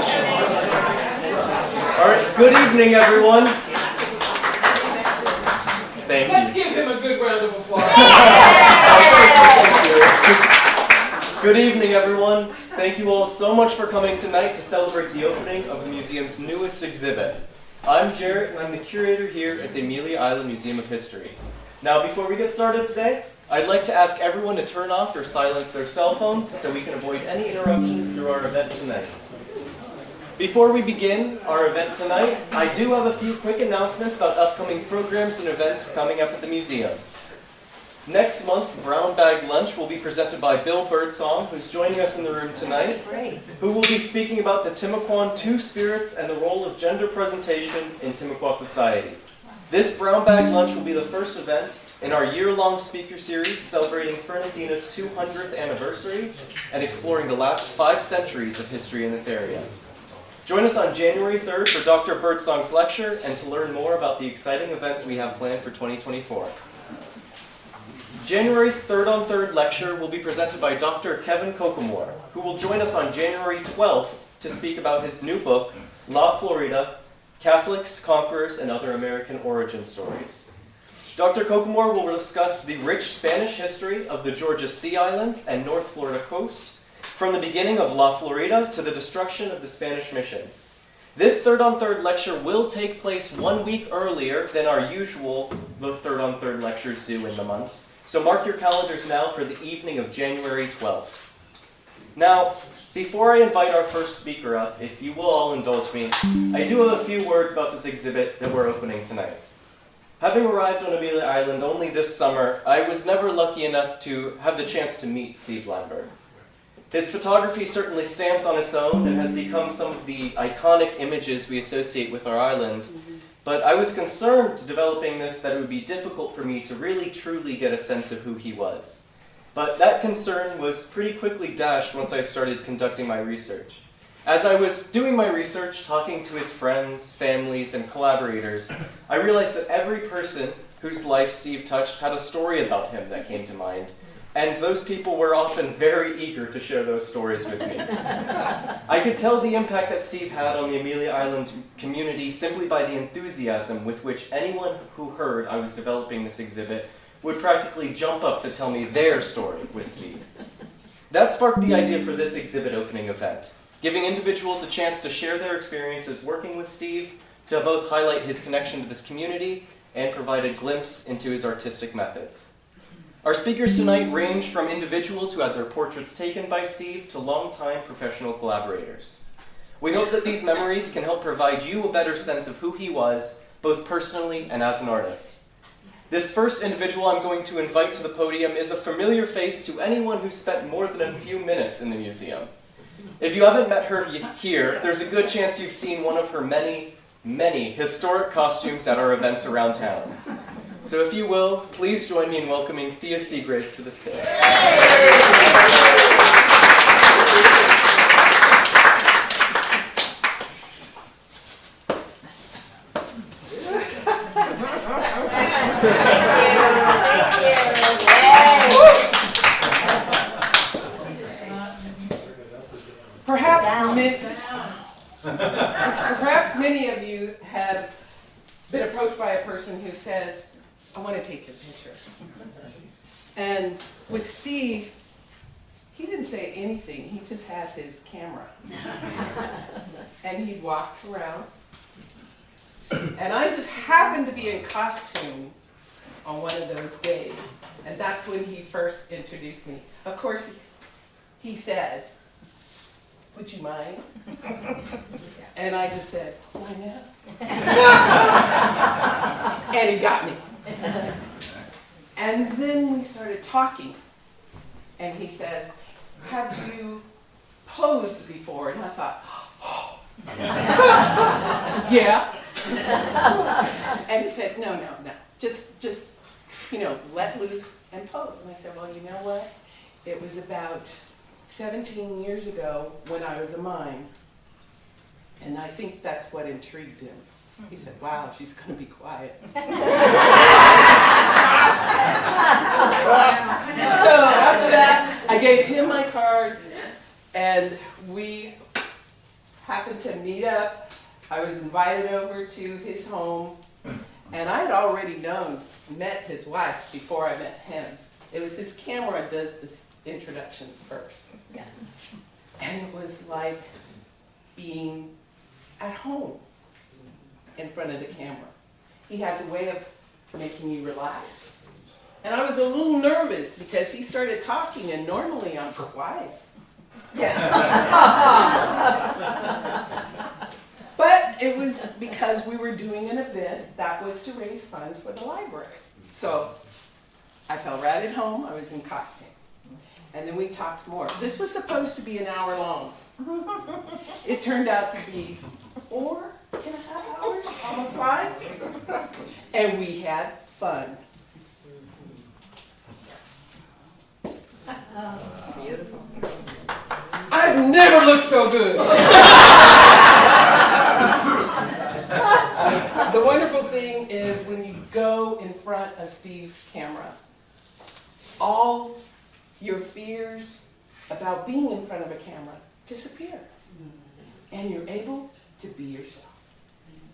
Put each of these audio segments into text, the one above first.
All right, good evening, everyone. Thank you. Let's give him a good round of applause. Good evening, everyone. Thank you all so much for coming tonight to celebrate the opening of the museum's newest exhibit. I'm Jarrett, and I'm the curator here at the Amelia Island Museum of History. Now, before we get started today, I'd like to ask everyone to turn off or silence their cell phones so we can avoid any interruptions through our event tonight. Before we begin our event tonight, I do have a few quick announcements about upcoming programs and events coming up at the museum. Next month's Brown Bag Lunch will be presented by Bill Birdsong, who's joining us in the room tonight, who will be speaking about the Timucuan Two Spirits and the role of gender presentation in Timucua society. This Brown Bag Lunch will be the first event in our year-long speaker series celebrating Fernandina's 200th anniversary and exploring the last 5 centuries of history in this area. Join us on January 3rd for Dr. Birdsong's lecture and to learn more about the exciting events we have planned for 2024. January's Third on Third lecture will be presented by Dr. Kevin Kokomore, who will join us on January 12th to speak about his new book, La Florida, Catholics, Conquerors, and Other American Origin Stories. Dr. Kokomore will discuss the rich Spanish history of the Georgia Sea Islands and North Florida coast, from the beginning of La Florida to the destruction of the Spanish missions. This Third on Third lecture will take place 1 week earlier than our usual Third on Third lectures do in the month. So mark your calendars now for the evening of January 12th. Now, before I invite our first speaker up, if you will all indulge me, I do have a few words about this exhibit that we're opening tonight. Having arrived on Amelia Island only this summer, I was never lucky enough to have the chance to meet Steve Leimberg. His photography certainly stands on its own and has become some of the iconic images we associate with our island, but I was concerned developing this that it would be difficult for me to really truly get a sense of who he was. But that concern was pretty quickly dashed once I started conducting my research. As I was doing my research, talking to his friends, families, and collaborators, I realized that every person whose life Steve touched had a story about him that came to mind. And those people were often very eager to share those stories with me. I could tell the impact that Steve had on the Amelia Island community simply by the enthusiasm with which anyone who heard I was developing this exhibit would practically jump up to tell me their story with Steve. That sparked the idea for this exhibit opening event, giving individuals a chance to share their experiences working with Steve, to both highlight his connection to this community and provide a glimpse into his artistic methods. Our speakers tonight range from individuals who had their portraits taken by Steve to longtime professional collaborators. We hope that these memories can help provide you a better sense of who he was, both personally and as an artist. This first individual I'm going to invite to the podium is a familiar face to anyone who spent more than a few minutes in the museum. If you haven't met her here, there's a good chance you've seen one of her many, many historic costumes at our events around town. So if you will, please join me in welcoming Thea Seagrace to the stage. Perhaps many of you have been approached by a person who says, I want to take your picture. And with Steve, he didn't say anything. He just had his camera. And he walked around. And I just happened to be in costume on one of those days. And that's when he first introduced me. Of course, he said, would you mind? And I just said, why not? And he got me. And then we started talking. And he says, have you posed before? And I thought, oh. Yeah. And he said, no. Just, let loose and pose. And I said, well, you know what? It was about 17 years ago when I was a mime. And I think that's what intrigued him. He said, wow, she's going to be quiet. So after that, I gave him my card, and we happened to meet up. I was invited over to his home, and I had already met his wife before I met him. It was his camera does the introductions first. Yeah. And it was like being at home in front of the camera. He has a way of making you relax. And I was a little nervous because he started talking, and normally I'm quiet. But it was because we were doing an event that was to raise funds for the library. So I felt right at home. I was in costume. And then we talked more. This was supposed to be an hour long. It turned out to be 4.5 hours, almost 5. And we had fun. Oh, beautiful. I've never looked so good. The wonderful thing is when you go in front of Steve's camera, all your fears about being in front of a camera disappear. And you're able to be yourself.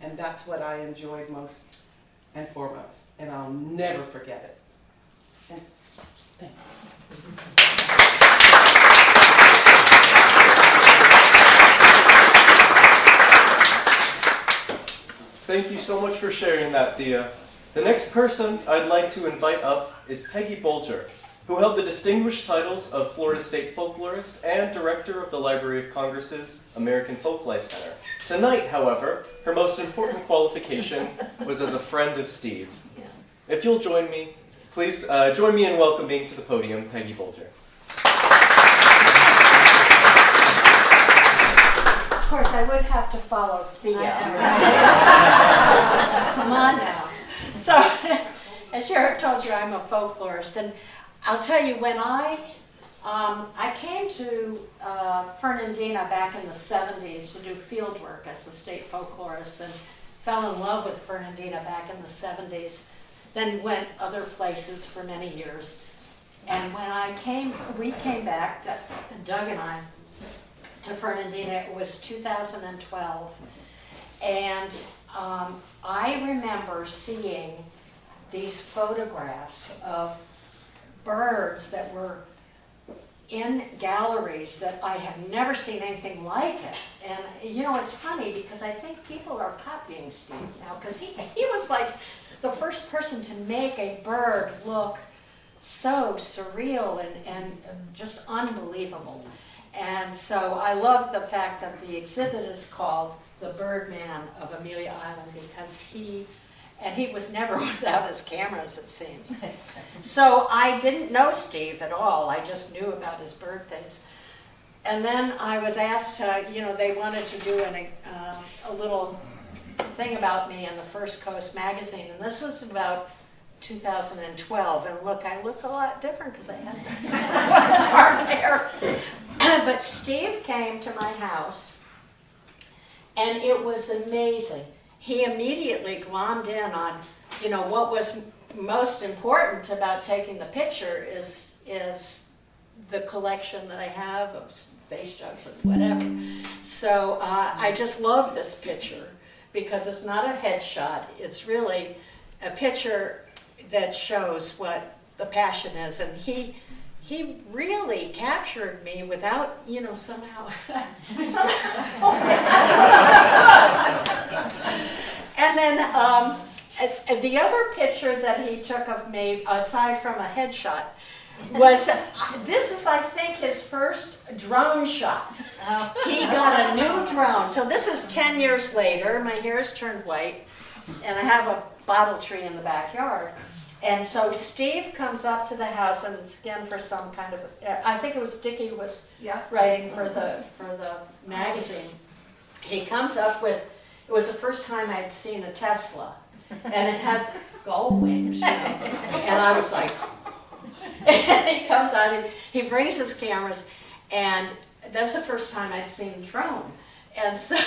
And that's what I enjoyed most and foremost. And I'll never forget it. And thank you. Thank you so much for sharing that, Thea. The next person I'd like to invite up is Peggy Bolger, who held the distinguished titles of Florida State Folklorist and Director of the Library of Congress's American Folklife Center. Tonight, however, her most important qualification was as a friend of Steve. If you'll join me, please join me in welcoming to the podium Peggy Bolger. Of course, I would have to follow Thea. Come on now. So, as Sharon told you, I'm a folklorist, and I'll tell you, when I came to Fernandina back in the 70s to do field work as the state folklorist, and fell in love with Fernandina back in the 70s, then went other places for many years. And when we came back, Doug and I, to Fernandina, it was 2012, and I remember seeing these photographs of birds that were in galleries that I have never seen anything like it. And you know, it's funny because I think people are copying Steve now, because he was like the first person to make a bird look so surreal and just unbelievable. And so I love the fact that the exhibit is called the Bird Man of Amelia Island, because he was never without his cameras, it seems. So I didn't know Steve at all. I just knew about his bird things. And then I was asked, they wanted to do a little thing about me in the First Coast magazine, and this was about 2012. And look, I look a lot different because I had dark hair. But Steve came to my house, and it was amazing. He immediately glommed in on, what was most important about taking the picture is the collection that I have of face jugs and whatever. So I just love this picture because it's not a headshot. It's really a picture that shows what the passion is, and he really captured me without, somehow. And then the other picture that he took of me, aside from a headshot, was, this is, I think, his first drone shot. He got a new drone. So this is 10 years later. My hair has turned white, and I have a bottle tree in the backyard. And so Steve comes up to the house, and it's again for some kind of, I think it was Dickie was writing for the magazine. He comes up with, it was the first time I'd seen a Tesla, and it had gull wings, and I was like, and he comes out and he brings his cameras, and that's the first time I'd seen a drone. And so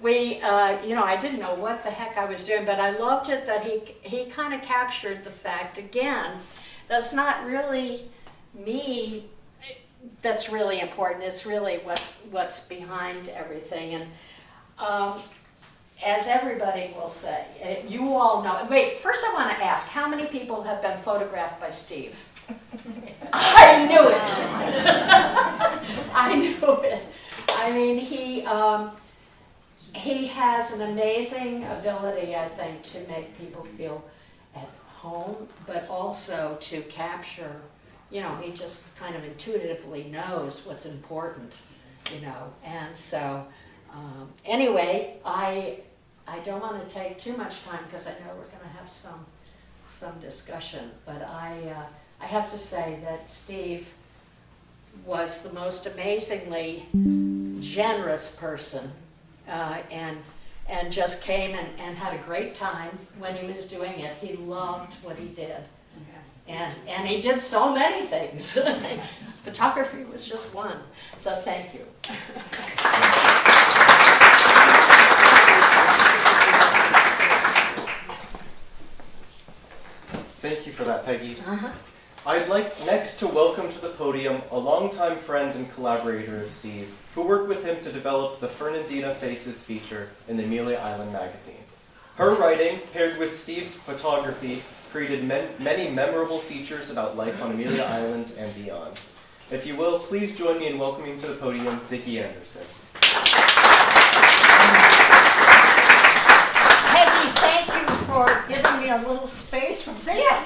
we, I didn't know what the heck I was doing, but I loved it that he kind of captured the fact, again, that's not really me that's really important. It's really what's behind everything. And as everybody will say, you all know. Wait, first I want to ask, how many people have been photographed by Steve? I knew it. I knew it. I mean, he has an amazing ability, I think, to make people feel at home, but also to capture, you know, he just kind of intuitively knows what's important, you know. And so, anyway, I don't want to take too much time because I know we're going to have some discussion, but I have to say that Steve was the most amazingly generous person, and just came and had a great time when he was doing it. He loved what he did, and he did so many things. Photography was just one. So thank you. Thank you for that, Peggy. I'd like next to welcome to the podium a longtime friend and collaborator of Steve, who worked with him to develop the Fernandina Faces feature in the Amelia Island magazine. Her writing, paired with Steve's photography, created many memorable features about life on Amelia Island and beyond. If you will, please join me in welcoming to the podium Dickie Anderson. Peggy, thank you for giving me a little space from there.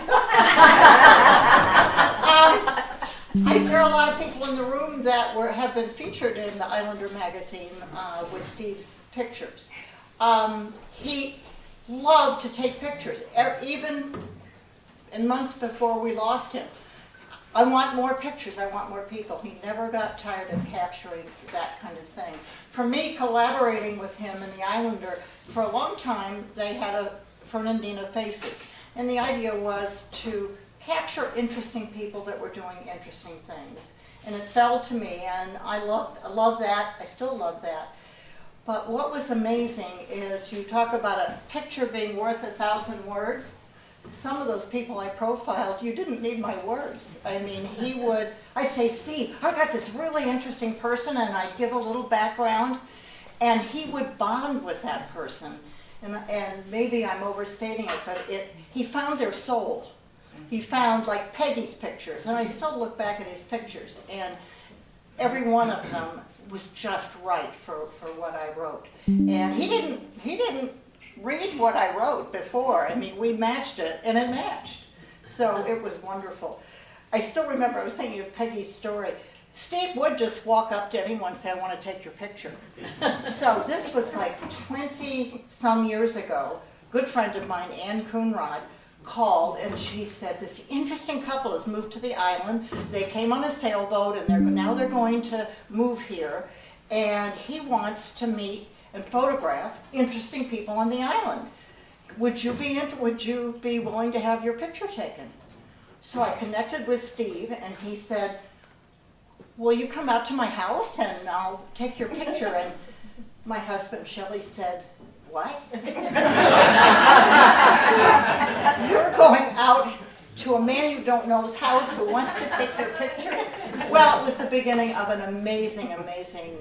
I think there are a lot of people in the room that have been featured in the Islander magazine with Steve's pictures. He loved to take pictures, even in months before we lost him. I want more pictures, I want more people. He never got tired of capturing that kind of thing. For me, collaborating with him and the Islander, for a long time, they had a Fernandina Faces. And the idea was to capture interesting people that were doing interesting things. And it fell to me, and I love that, I still love that. But what was amazing is you talk about a picture being worth 1,000 words. Some of those people I profiled, you didn't need my words. I mean, I'd say, Steve, I got this really interesting person, and I'd give a little background, and he would bond with that person. And maybe I'm overstating it, but he found their soul. He found, like Peggy's pictures, and I still look back at his pictures, and every one of them was just right for what I wrote. And he didn't read what I wrote before. I mean, we matched it, and it matched. So it was wonderful. I still remember, I was thinking of Peggy's story. Steve would just walk up to anyone and say, I want to take your picture. So this was like 20-some years ago. A good friend of mine, Ann Coonrod, called, and she said, this interesting couple has moved to the island. They came on a sailboat, and now they're going to move here. And he wants to meet and photograph interesting people on the island. Would you be willing to have your picture taken? So I connected with Steve, and he said, will you come out to my house and I'll take your picture? And my husband, Shelley, said, what? You're going out to a man you don't know's house who wants to take your picture? Well, it was the beginning of an amazing, amazing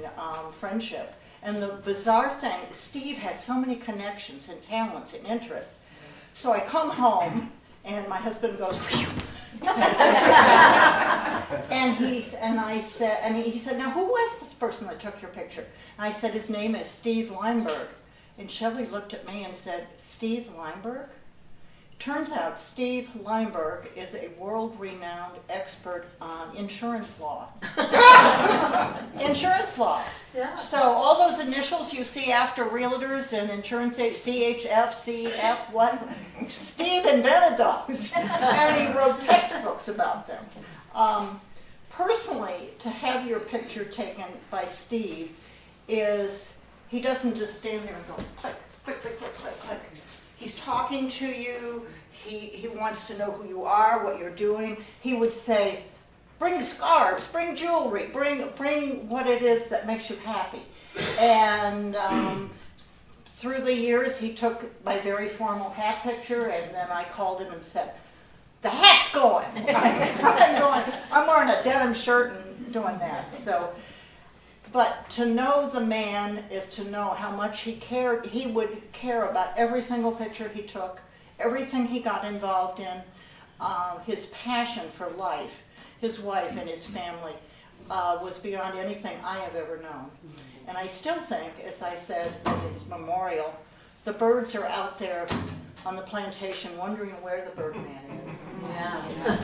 friendship. And the bizarre thing, Steve had so many connections and talents and interests. So I come home, and my husband goes, phew. and he said, now who was this person that took your picture? And I said, his name is Steve Leimberg. And Shelley looked at me and said, Steve Leimberg? Turns out Steve Leimberg is a world-renowned expert on insurance law. Insurance law. Yeah. So all those initials you see after realtors and insurance agents, CHF, CF, what? Steve invented those, and he wrote textbooks about them. Personally, to have your picture taken by Steve is, he doesn't just stand there and go click, click, click, click, click, click. He's talking to you. He wants to know who you are, what you're doing. He would say, bring scarves, bring jewelry, bring what it is that makes you happy. And through the years, he took my very formal hat picture, and then I called him and said, the hat's going. I'm wearing a denim shirt and doing that. So, but to know the man is to know how much he cared. He would care about every single picture he took, everything he got involved in, his passion for life, his wife and his family was beyond anything I have ever known. And I still think, as I said at his memorial, the birds are out there on the plantation wondering where the Bird Man is.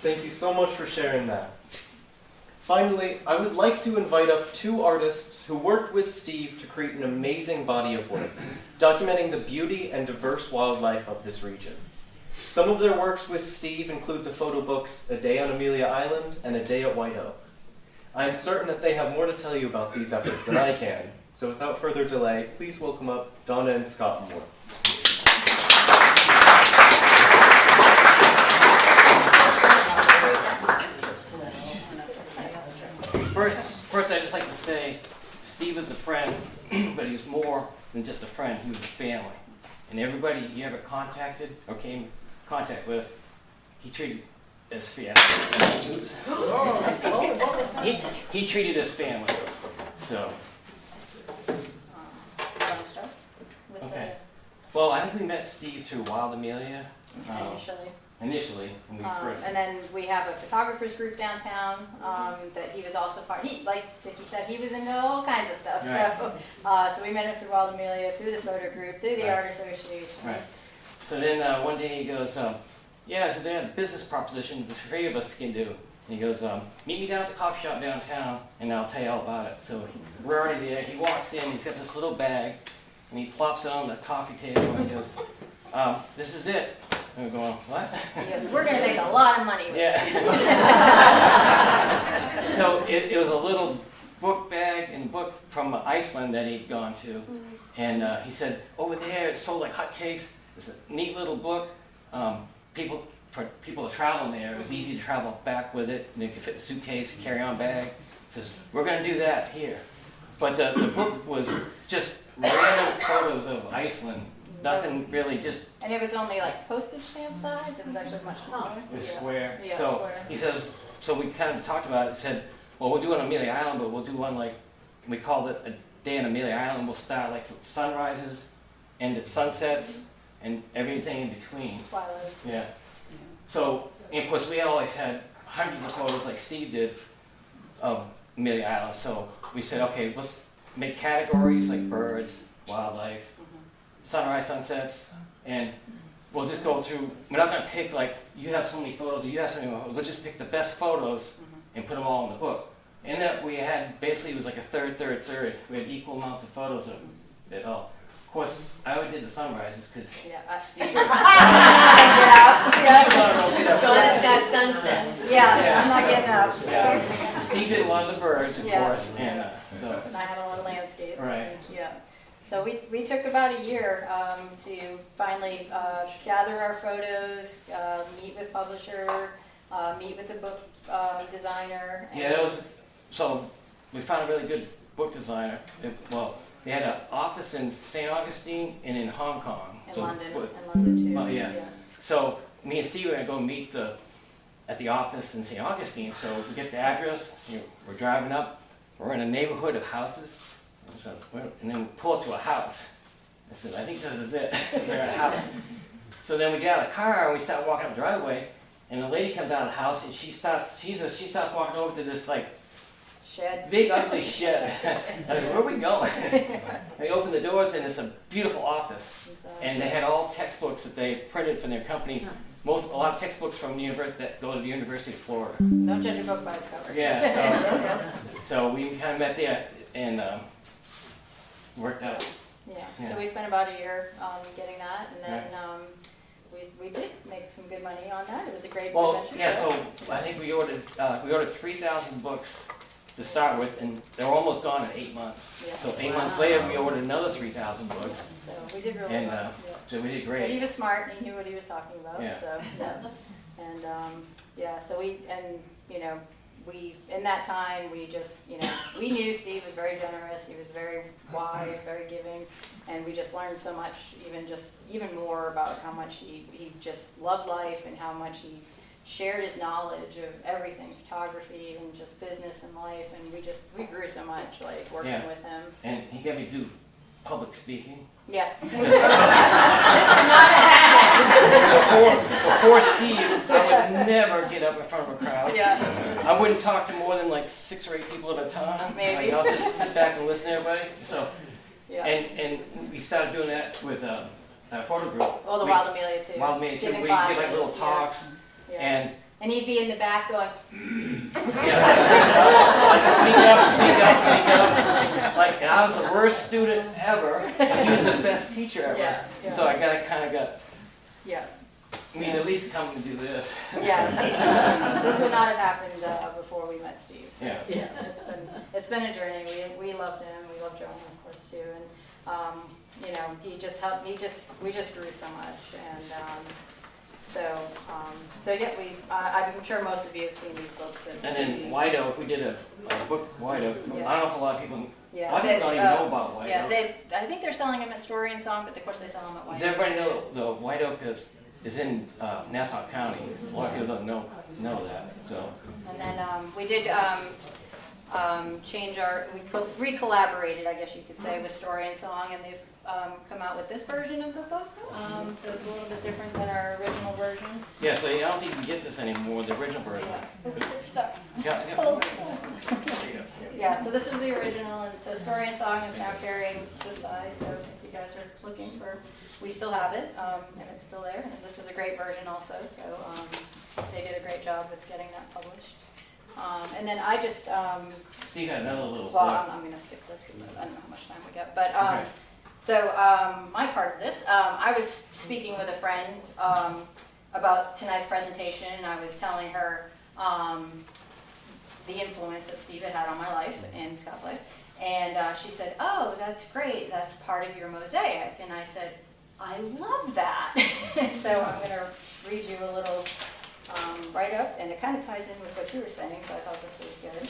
Thank you so much for sharing that. Finally, I would like to invite up two artists who worked with Steve to create an amazing body of work, documenting the beauty and diverse wildlife of this region. Some of their works with Steve include the photo books A Day on Amelia Island and A Day at White Oak. I am certain that they have more to tell you about these efforts than I can, so without further delay, please welcome up Donna and Scott Moore. First, I'd just like to say, Steve is a friend, but he's more than just a friend. He was family. And everybody he ever contacted or came in contact with, he treated as family. He treated as family. So. You want to start with Okay. Well, I think we met Steve through Wild Amelia. initially? When we first. And then we have a photographers group downtown that he was also part. He, like Vicki said, he was into all kinds of stuff. Right. So we met him through Wild Amelia, through the photo group, through the Right. art association. Right. So then one day he goes, yeah, so they had a business proposition the three of us can do. And he goes, meet me down at the coffee shop downtown and I'll tell you all about it. So we're already there. He walks in, he's got this little bag and he plops it on the coffee table and he goes, this is it. And we're going, what? He goes, we're going to make a lot of money with Yeah. So it was a little book bag and book from Iceland that he'd gone to. And he said, over there it's sold like hotcakes. It's a neat little book. For people to travel there, it was easy to travel back with it. And you could fit in a suitcase, a carry-on bag. He says, we're going to do that here. But the book was just random photos of Iceland. Nothing really, just And it was only like postage stamp size. It was actually much smaller. it was square. Yeah, So square. he says, so we kind of talked about it. He said, well, we'll do it on Amelia Island, but we'll do one like, we called it A Day on Amelia Island. We'll start like with sunrises, end at sunsets, and everything in between. Twilight. Yeah. So, and of course, we always had hundreds of photos like Steve did of Amelia Island. So we said, okay, let's make categories like birds, wildlife, sunrise, sunsets, and we'll just go through. We're not going to pick like, you have so many photos, or you have so many photos. We'll just pick the best photos and put them all in the book. And that we had, basically it was like a third. We had equal amounts of photos of it all. Of course, I always did the sunrises because Yeah. Steve Dawn's got sunsets. Yeah, I'm not getting up. Yeah. Steve did a lot of the birds, of Yeah. course, and so. And I had a lot of landscapes. Right. Yeah. So we took about a year to finally gather our photos, meet with publisher, meet with the book designer. Yeah, that was, so we found a really good book designer. They had an office in St. Augustine and in Hong Kong. In So, London, but- in London too. Well, yeah. So me and Steve were gonna go meet at the office in St. Augustine. So we get the address, we're driving up, we're in a neighborhood of houses. And then we pull up to a house. I said, I think this is it. We're at a house. So then we get out of the car and we start walking up the driveway, and the lady comes out of the house and she starts walking over to this like Shed. big ugly shed. I was like, where are we going? They open the doors and it's a beautiful office. And they had all textbooks that they printed from their company. A lot of textbooks from the university that go to the University of Florida. Don't judge a book by its cover. Yeah, so we kind of met there and worked out. Yeah. So we spent about a year getting that, and then we did make some good money on that. It was a great adventure. Yeah, so I think we ordered 3,000 books to start with, and they were almost gone in 8 months. Yeah. So 8 months later, we ordered another 3,000 books, So we did really and well. so we did But he great. was smart and he knew what he was talking about. Yeah. So yeah. And so in that time, we just, we knew Steve was very generous. He was very wise, very giving, and we just learned so much, even more about how much he just loved life and how much he shared his knowledge of everything, photography and just business and life, and we grew so much, like, working with him. And he got me to do public speaking. Yeah. This is not a habit. Before Steve, I would never get up in front of a crowd. Yeah. I wouldn't talk to more than like 6 or 8 people at a time. Maybe. Like, I'll just sit back and listen to everybody. So, Yeah. and we started doing that with a photo group. Oh, the Wild Amelia too. Wild Amelia too. Giving We did like classes, little talks, Yeah. And he'd be in the back going, like speak up. Like I was the worst student ever, and he was the best teacher ever. Yeah. So I kind of got. Yeah. I mean, at least come and do this. Yeah. This would not have happened before we met Steve. So Yeah. It's been a journey. We loved him. We loved Joanna, of course, too. And he just helped. We just grew so much. And so yeah, I'm sure most of you have seen these books. And then White Oak, we did a book, White Oak. Yeah. I don't know if a lot of people, Yeah. a lot of people don't even know about White Yeah, Oak. I think they're selling him at Story and Song, but of course they sell him at White Does Oak. everybody know the White Oak is in Nassau County? A lot of people don't know that. So And then we did we re-collaborated, I guess you could say, with Story and Song, and they've come out with this version of the book. So it's a little bit different than our original version. yeah, so I don't think you can get this anymore. The original version. It's stuck. Yeah. Yeah, so this was the original, and so Story and Song is now carrying this size, so if you guys are looking for, we still have it, and it's still there. And this is a great version also, so they did a great job with getting that published. And then I just, Steve had another little well, book. I'm going to skip this because I don't know how much time we got. But Okay. so my part of this, I was speaking with a friend about tonight's presentation, and I was telling her the influence that Steve had on my life and Scott's life. And she said, "Oh, that's great. That's part of your mosaic." And I said, "I love that." So I'm going to read you a little write-up, and it kind of ties in with what you were saying, so I thought this was good.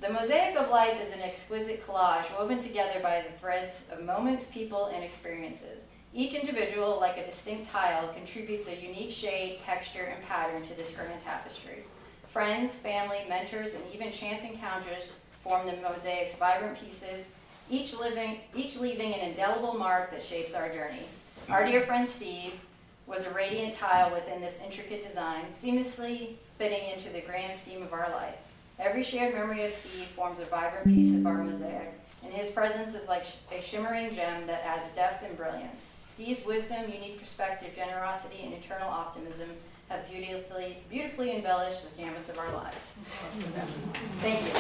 The mosaic of life is an exquisite collage woven together by the threads of moments, people, and experiences. Each individual, like a distinct tile, contributes a unique shade, texture, and pattern to this grand tapestry. Friends, family, mentors, and even chance encounters form the mosaic's vibrant pieces, each leaving an indelible mark that shapes our journey. Our dear friend Steve was a radiant tile within this intricate design, seamlessly fitting into the grand scheme of our life. Every shared memory of Steve forms a vibrant piece of our mosaic, and his presence is like a shimmering gem that adds depth and brilliance. Steve's wisdom, unique perspective, generosity, and eternal optimism have beautifully embellished the canvas of our lives. Thank you.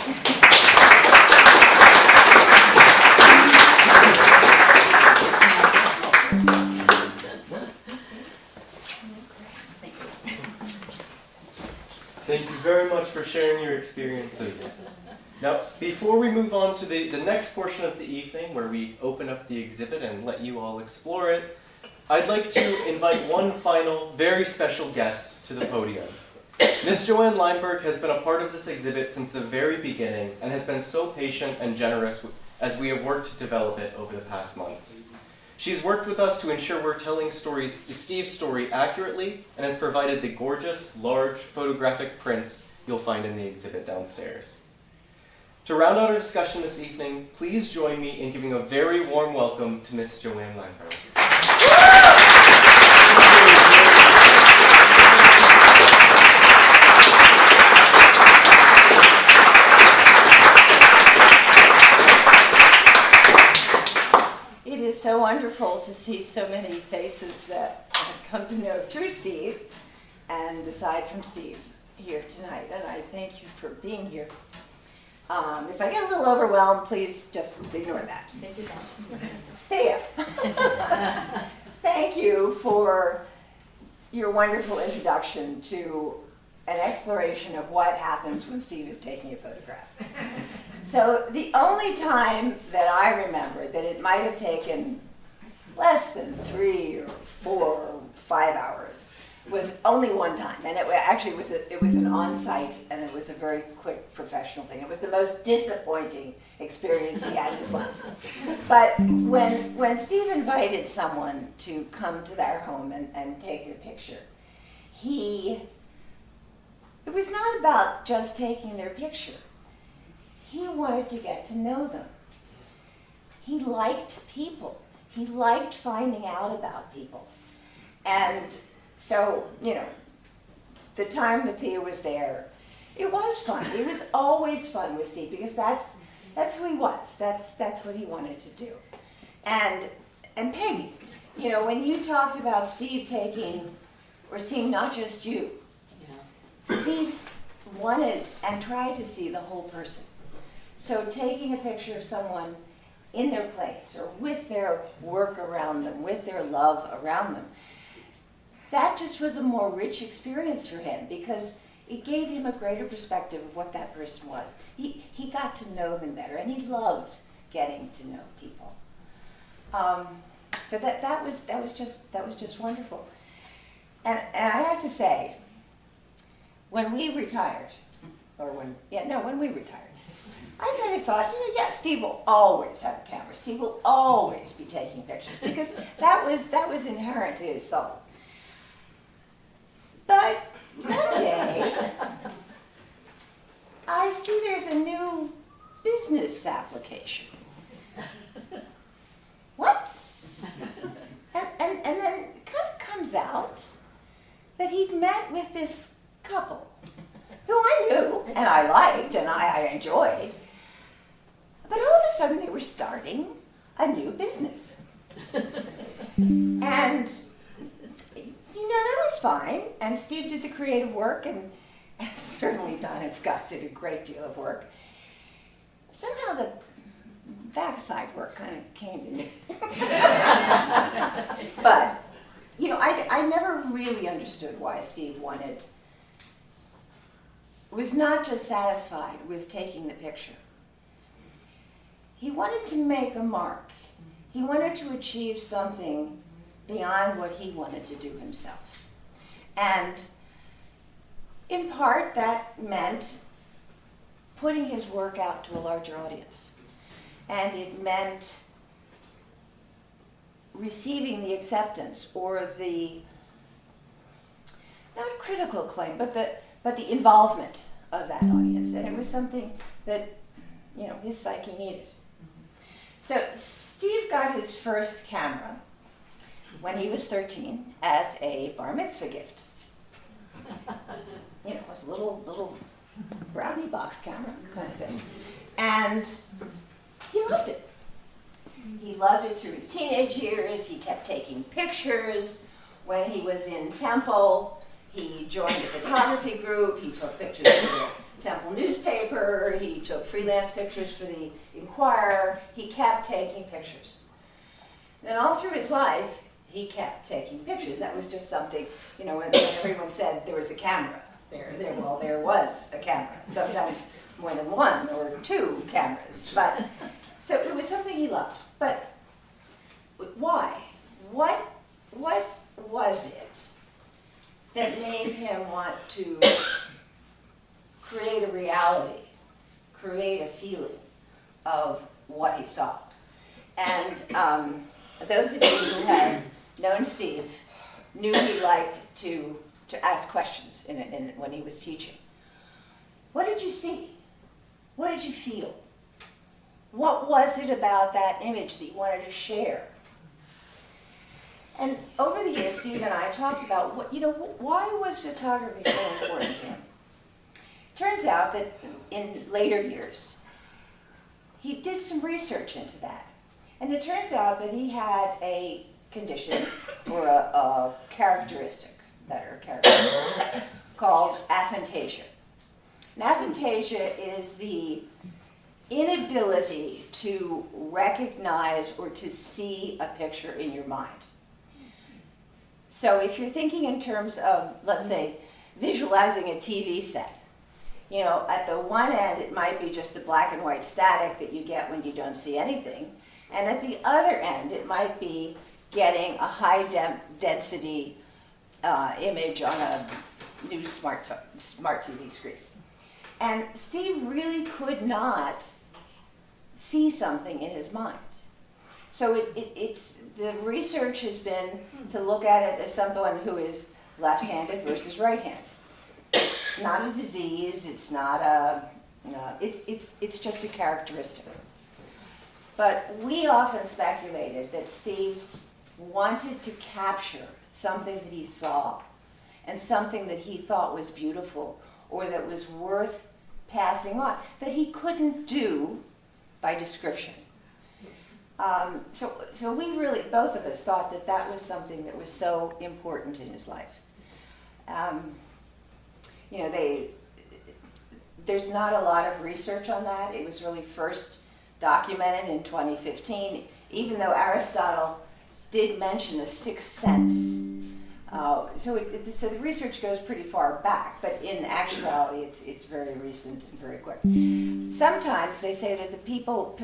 Thank you very much for sharing your experiences. Now, before we move on to the next portion of the evening, where we open up the exhibit and let you all explore it, I'd like to invite one final, very special guest to the podium. Miss Joanne Leimberg has been a part of this exhibit since the very beginning and has been so patient and generous as we have worked to develop it over the past months. She's worked with us to ensure we're telling Steve's story accurately, and has provided the gorgeous, large photographic prints you'll find in the exhibit downstairs. To round out our discussion this evening, please join me in giving a very warm welcome to Miss Joanne Leimberg. It is so wonderful to see so many faces that I've come to know through Steve and aside from Steve here tonight, and I thank you for being here. If I get a little overwhelmed, please just ignore that. Hey, thank you for your wonderful introduction to an exploration of what happens when Steve is taking a photograph. So the only time that I remember that it might have taken less than 3 or 4 or 5 hours was only one time, and actually it was an on-site, and it was a very quick professional thing. It was the most disappointing experience he had in his life. But when Steve invited someone to come to their home and take their picture, it was not about just taking their picture. He wanted to get to know them. He liked people. He liked finding out about people. And so, the time that Thea was there, it was fun. It was always fun with Steve because that's who he was. That's what he wanted to do. And Peggy, when you talked about Steve taking or seeing not just you, Steve wanted and tried to see the whole person. So taking a picture of someone in their place or with their work around them, with their love around them, that just was a more rich experience for him because it gave him a greater perspective of what that person was. He got to know them better, and he loved getting to know people. So that was just wonderful. And I have to say, when we retired, when we retired, I kind of thought, Steve will always have a camera. Steve will always be taking pictures because that was inherent to his soul. But one day, I see there's a new business application. What? And then it kind of comes out that he'd met with this couple who I knew and I liked and I enjoyed. But all of a sudden they were starting a new business. And that was fine. And Steve did the creative work, and certainly Don and Scott did a great deal of work. Somehow the backside work kind of came to me. But, I never really understood why Steve was not just satisfied with taking the picture. He wanted to make a mark. He wanted to achieve something beyond what he wanted to do himself. And in part, that meant putting his work out to a larger audience. And it meant receiving the acceptance or the, not critical acclaim, but the involvement of that audience. And it was something that, his psyche needed. So Steve got his first camera when he was 13 as a bar mitzvah gift. It was a little brownie box camera kind of thing. And he loved it. He loved it through his teenage years. He kept taking pictures. When he was in Temple, he joined a photography group. He took pictures for the Temple newspaper. He took freelance pictures for the Inquirer. He kept taking pictures. Then all through his life, he kept taking pictures. That was just something, when everyone said there was a camera, there was a camera. Sometimes more than one or two cameras. But so it was something he loved. But why? What was it that made him want to create a reality, create a feeling of what he saw? And those of you who have known Steve knew he liked to ask questions when he was teaching. What did you see? What did you feel? What was it about that image that you wanted to share? And over the years, Steve and I talked about why was photography so important to him? Turns out that in later years, he did some research into that. And it turns out that he had a condition or a characteristic called aphantasia. And aphantasia is the inability to recognize or to see a picture in your mind. So if you're thinking in terms of, let's say, visualizing a TV set, at the one end it might be just the black and white static that you get when you don't see anything. And at the other end, it might be getting a high density image on a new smart TV screen. And Steve really could not see something in his mind. So it's the research has been to look at it as someone who is left-handed versus right-handed. It's not a disease. It's not a. It's just a characteristic. But we often speculated that Steve wanted to capture something that he saw and something that he thought was beautiful or that was worth passing on that he couldn't do by description. So we really, both of us, thought that that was something that was so important in his life. There's not a lot of research on that. It was really first documented in 2015, even though Aristotle did mention a sixth sense. So the research goes pretty far back, but in actuality, it's very recent and very quick. Sometimes they say that the people,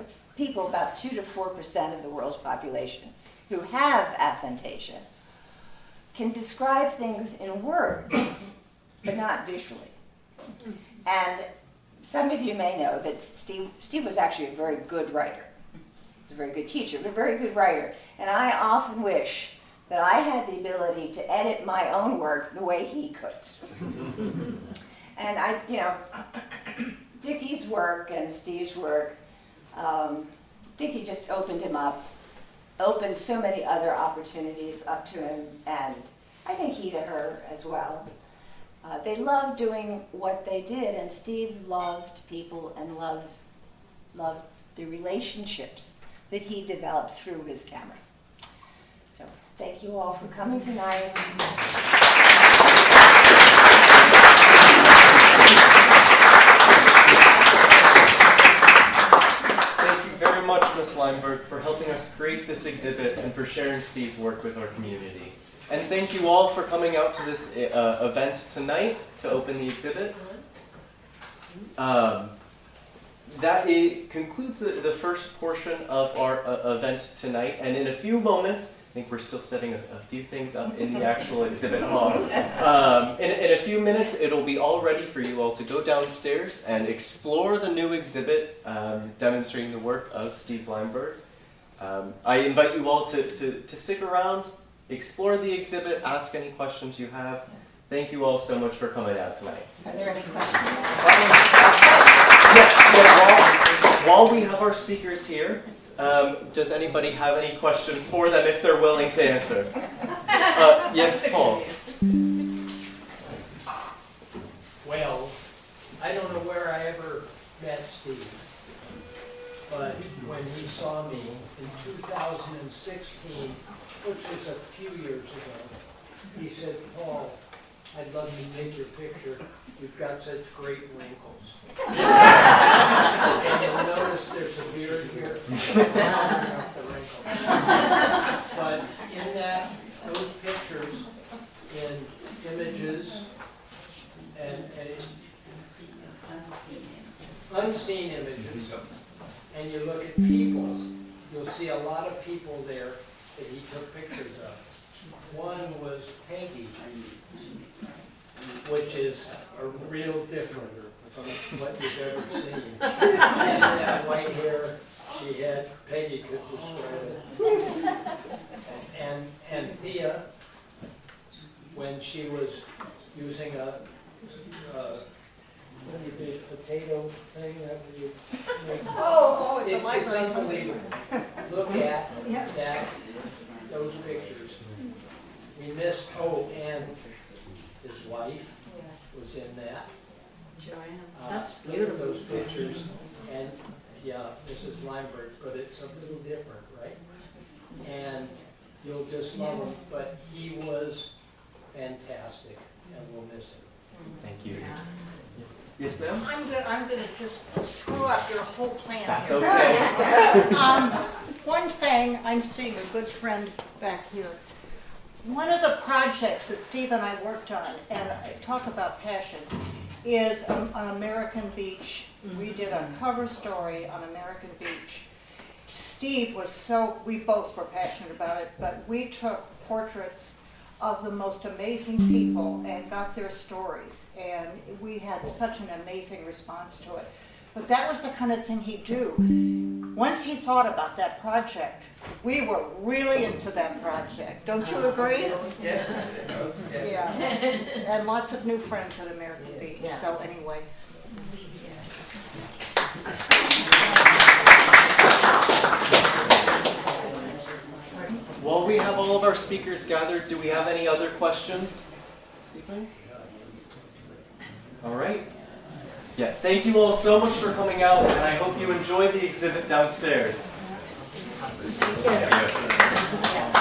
about 2 to 4% of the world's population who have aphantasia, can describe things in words, but not visually. And some of you may know that Steve was actually a very good writer. He was a very good teacher, but a very good writer. And I often wish that I had the ability to edit my own work the way he could. And Dickie's work and Steve's work, Dickie just opened him up, opened so many other opportunities up to him, and I think he to her as well. They loved doing what they did, and Steve loved people and loved the relationships that he developed through his camera. So thank you all for coming tonight. Thank you very much, Ms. Leimberg, for helping us create this exhibit and for sharing Steve's work with our community. And thank you all for coming out to this event tonight to open the exhibit. That concludes the first portion of our event tonight. And in a few moments, I think we're still setting a few things up in the actual exhibit hall. In a few minutes, it'll be all ready for you all to go downstairs and explore the new exhibit demonstrating the work of Steve Leimberg. I invite you all to stick around, explore the exhibit, ask any questions you have. Thank you all so much for coming out tonight. Are there any questions? Yes, while we have our speakers here, does anybody have any questions for them if they're willing to answer? Yes, Paul. Well, I don't know where I ever met Steve, but when he saw me in 2016, which was a few years ago, he said, "Paul, I'd love to take your picture. You've got such great wrinkles." And you'll notice there's a beard here. Off the wrinkles. But in those pictures, in images and unseen images, and you look at people, you'll see a lot of people there that he took pictures of. One was Peggy, which is a real different from what you've ever seen. And that white hair she had, Peggy could describe it. And Thea, when she was using a what do you do, potato thing that you make? It's unbelievable. Look at those pictures. We missed, and his wife was in that. Joanne, that's Look at beautiful. those pictures, and Mrs. Leimberg, but it's a little different, right? And you'll just love him, but he was fantastic, and we'll miss him. Thank you. Yes, ma'am? I'm gonna just screw up your whole plan That's here. okay. One thing, I'm seeing a good friend back here. One of the projects that Steve and I worked on, and I talk about passion, is on American Beach. We did a cover story on American Beach. Steve was we both were passionate about it, but we took portraits of the most amazing people and got their stories. And we had such an amazing response to it. But that was the kind of thing he'd do. Once he thought about that project, we were really into that project. Don't you agree? Yeah. And lots of new friends at American Beach. So anyway. While we have all of our speakers gathered, do we have any other questions? Stephen? All right. Yeah, thank you all so much for coming out, and I hope you enjoy the exhibit downstairs. Thank you.